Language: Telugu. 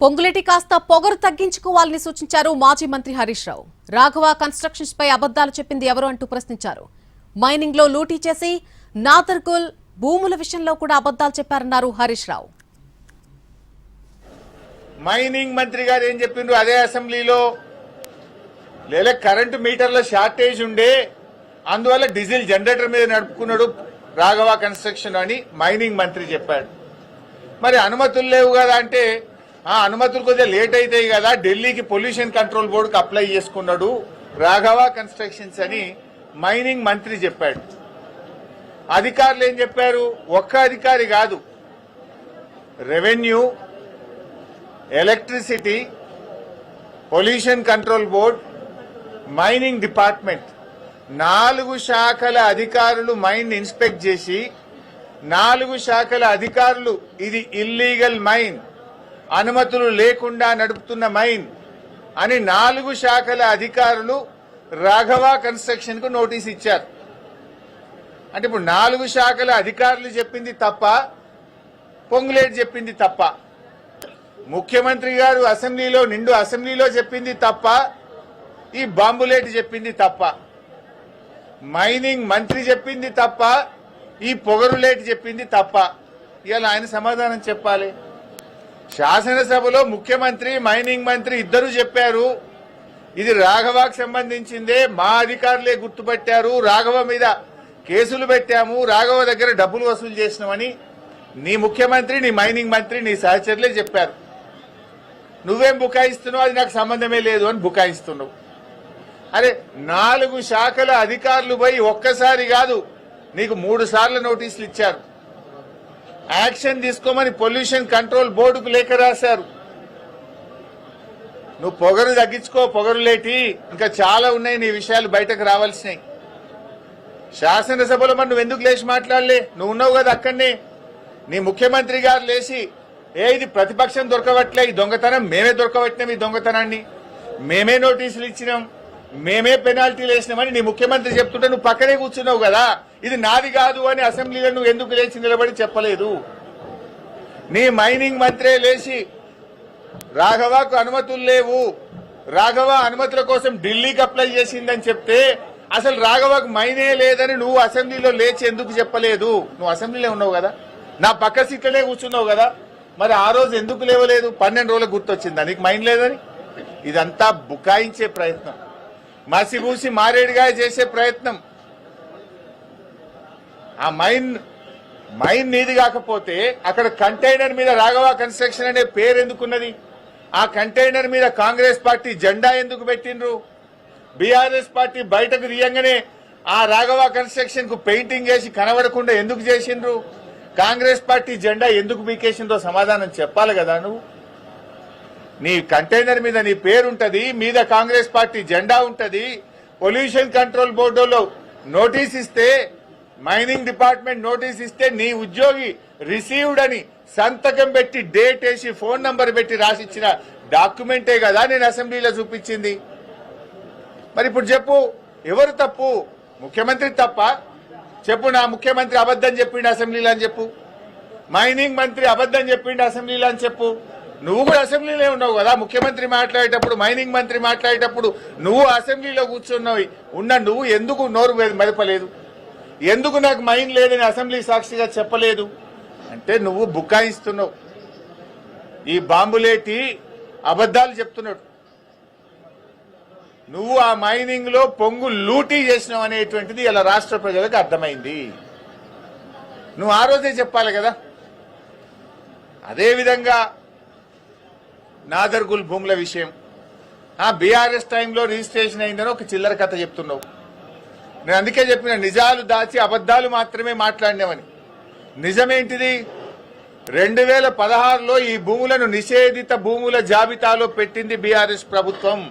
పొంగులేటి కాస్త పొగరు తగ్గించుకోవాలని సూచించారు మాజీ మంత్రి హరీష్ రావు. రాఘవ కన్స్ట్రక్షన్స్ పై అబద్దాలు చెప్పింది ఎవరు అంటూ ప్రశ్నించారు. మైనింగ్ లో లూటీ చేసి నాదర్గుల్ భూముల విషయంలో కూడా అబద్దాలు చెప్పారన్నారు హరీష్ రావు. మైనింగ్ మంత్రి గారు ఏం చెప్పిండ్రు అదే అసెంబ్లీలో, లేదా కరెంటు మీటర్ల షార్టేజ్ ఉండే అందువల్ల డీజిల్ జనరేటర్ మీద నడుపుకున్నాడు రాఘవ కన్స్ట్రక్షన్ అని మైనింగ్ మంత్రి చెప్పాడు. మరి అనుమతులు లేవు కదా అంటే, ఆ అనుమతులు కొద్దిగా లేట్ అవుతాయి కదా, ఢిల్లీకి పొల్యూషన్ కంట్రోల్ బోర్డుకి అప్లై చేసుకున్నాడు రాఘవ కన్స్ట్రక్షన్స్ అని మైనింగ్ మంత్రి చెప్పాడు. అధికారులు ఏం చెప్పారు? ఒక్క అధికారి కాదు, revenue, electricity, pollution control board, mining department 4 శాఖల అధికారులు మైన్ ఇన్స్పెక్ట్ చేసి 4 శాఖల అధికారులు ఇది ఇల్లీగల్ మైన్, అనుమతులు లేకుండా నడుపుతున్న మైన్ అని 4 శాఖల అధికారులు రాఘవ కన్స్ట్రక్షన్ కు నోటీస్ ఇచ్చారు. అంటే ఇప్పుడు 4 శాఖల అధికారులు చెప్పింది తప్ప, పొంగులేటి చెప్పింది తప్ప, ముఖ్యమంత్రి గారు నిండు అసెంబ్లీలో చెప్పింది తప్ప, ఈ బాంబులేటి చెప్పింది తప్ప, మైనింగ్ మంత్రి చెప్పింది తప్ప, ఈ పొగరులేటి చెప్పింది తప్ప. ఇవాళ ఆయన సమాధానం చెప్పాలి. శాసనసభలో ముఖ్యమంత్రి, మైనింగ్ మంత్రి ఇద్దరు చెప్పారు ఇది రాఘవకు సంబంధించిందే, మా అధికారులే గుర్తుపట్టారు, రాఘవ మీద కేసులు పెట్టాము, రాఘవ దగ్గర డబ్బులు వసూలు చేసినామని నీ ముఖ్యమంత్రి, నీ మైనింగ్ మంత్రి, నీ సహచరులే చెప్పారు. నువ్వేం బుకాయిస్తున్నావు, అది నాకు సంబంధమే లేదు అని బుకాయిస్తున్నావు. అరే 4 శాఖల అధికారులు పోయి ఒక్కసారి కాదు నీకు 3 సార్లు నోటీసులు ఇచ్చారు. యాక్షన్ తీసుకోమని పొల్యూషన్ కంట్రోల్ బోర్డుకు లేఖ రాశారు. నువ్వు పొగరు తగ్గించుకో, పొగరులేటి, ఇంకా చాలా ఉన్నాయి నీ విషయాలు బయటకు రావాల్సినాయి. శాసనసభలో మరి నువ్వు ఎందుకు లేచి మాట్లాడలే? నువ్వు ఉన్నావు కదా అక్కడనే. నీ ముఖ్యమంత్రి గారు లేచి ఇది ప్రతిపక్షం దొరకవట్లే, ఈ దొంగతనం మేమే దొరకబట్టినాం, ఈ దొంగతనాన్ని మేమే నోటీసులు ఇచ్చినాం, మేమే పెనాల్టీలు వేసినామని నీ ముఖ్యమంత్రి చెప్తుంటే నువ్వు పక్కనే కూర్చున్నావు కదా. ఇది నాది కాదు అని అసెంబ్లీలో నువ్వు ఎందుకు లేచి నిలబడి చెప్పలేదు? నీ మైనింగ్ మంత్రే లేచి రాఘవకు అనుమతులు లేవు, రాఘవ అనుమతుల కోసం ఢిల్లీకి అప్లై చేసిందని చెప్తే అసలు రాఘవకు మైనే లేదని నువ్వు అసెంబ్లీలో లేచి ఎందుకు చెప్పలేదు? నువ్వు అసెంబ్లీలో ఉన్నావు కదా, నా పక్క సీట్లనే కూర్చున్నావు కదా, మరి ఆ రోజు ఎందుకు లేవలేదు? 12 రోజులకు గుర్తొచ్చిందా నీకు మైన్ లేదని? ఇదంతా బుకాయించే ప్రయత్నం, మసిబూసి మారేడుగా చేసే ప్రయత్నం. ఆ మైన్ నీది కాకపోతే అక్కడ కంటైనర్ మీద రాఘవ కన్స్ట్రక్షన్ అనే పేరు ఎందుకున్నది? ఆ కంటైనర్ మీద కాంగ్రెస్ పార్టీ జెండా ఎందుకు పెట్టిండ్రు? బీఆర్ఎస్ పార్టీ బయటకు తీయంగానే ఆ రాఘవ కన్స్ట్రక్షన్ కు పెయింటింగ్ వేసి కనబడకుండా ఎందుకు చేసిండ్రు? కాంగ్రెస్ పార్టీ జెండా ఎందుకు బీకేసిందో సమాధానం చెప్పాలి కదా. నువ్వు నీ కంటైనర్ మీద నీ పేరుంటది, మీద కాంగ్రెస్ పార్టీ జెండా ఉంటది. పొల్యూషన్ కంట్రోల్ బోర్డులో నోటీస్ ఇస్తే, మైనింగ్ డిపార్ట్మెంట్ నోటీస్ ఇస్తే నీ ఉద్యోగి రిసీవ్డ్ అని సంతకం పెట్టి డేట్ వేసి ఫోన్ నంబర్ పెట్టి రాసిచ్చిన డాక్యుమెంటే కదా నేను అసెంబ్లీలో చూపించింది. మరి ఇప్పుడు చెప్పు, ఎవరు తప్పు? ముఖ్యమంత్రి తప్ప? చెప్పు, నా ముఖ్యమంత్రి అబద్దం చెప్పిండు అసెంబ్లీలో అని చెప్పు, మైనింగ్ మంత్రి అబద్దం చెప్పిండు అసెంబ్లీలో అని చెప్పు. నువ్వు కూడా అసెంబ్లీలో ఉన్నావు కదా, ముఖ్యమంత్రి మాట్లాడేటప్పుడు, మైనింగ్ మంత్రి మాట్లాడేటప్పుడు నువ్వు అసెంబ్లీలో కూర్చున్నావు. నువ్వు ఎందుకు నోరు మెదపలేదు? ఎందుకు నాకు మైన్ లేదని అసెంబ్లీ సాక్షిగా చెప్పలేదు? అంటే నువ్వు బుకాయిస్తున్నావు. ఈ బాంబులేటి అబద్దాలు చెప్తున్నాడు. నువ్వు ఆ మైనింగ్ లో పొంగు లూటీ చేసినావు అనేటువంటిది ఇలా రాష్ట్ర ప్రజలకు అర్థమైంది. నువ్వు ఆ రోజే చెప్పాలి కదా. అదేవిధంగా నాదర్గుల్ భూముల విషయం, బీఆర్ఎస్ టైంలో రిజిస్ట్రేషన్ అయిందని ఒక చిల్లర కథ చెప్తున్నావు. నేను అందుకే చెప్పిన, నిజాలు దాచి అబద్దాలు మాత్రమే మాట్లాడినామని. నిజమేంటిది? 2016లో ఈ భూములను నిషేధిత భూముల జాబితాలో పెట్టింది బీఆర్ఎస్ ప్రభుత్వం.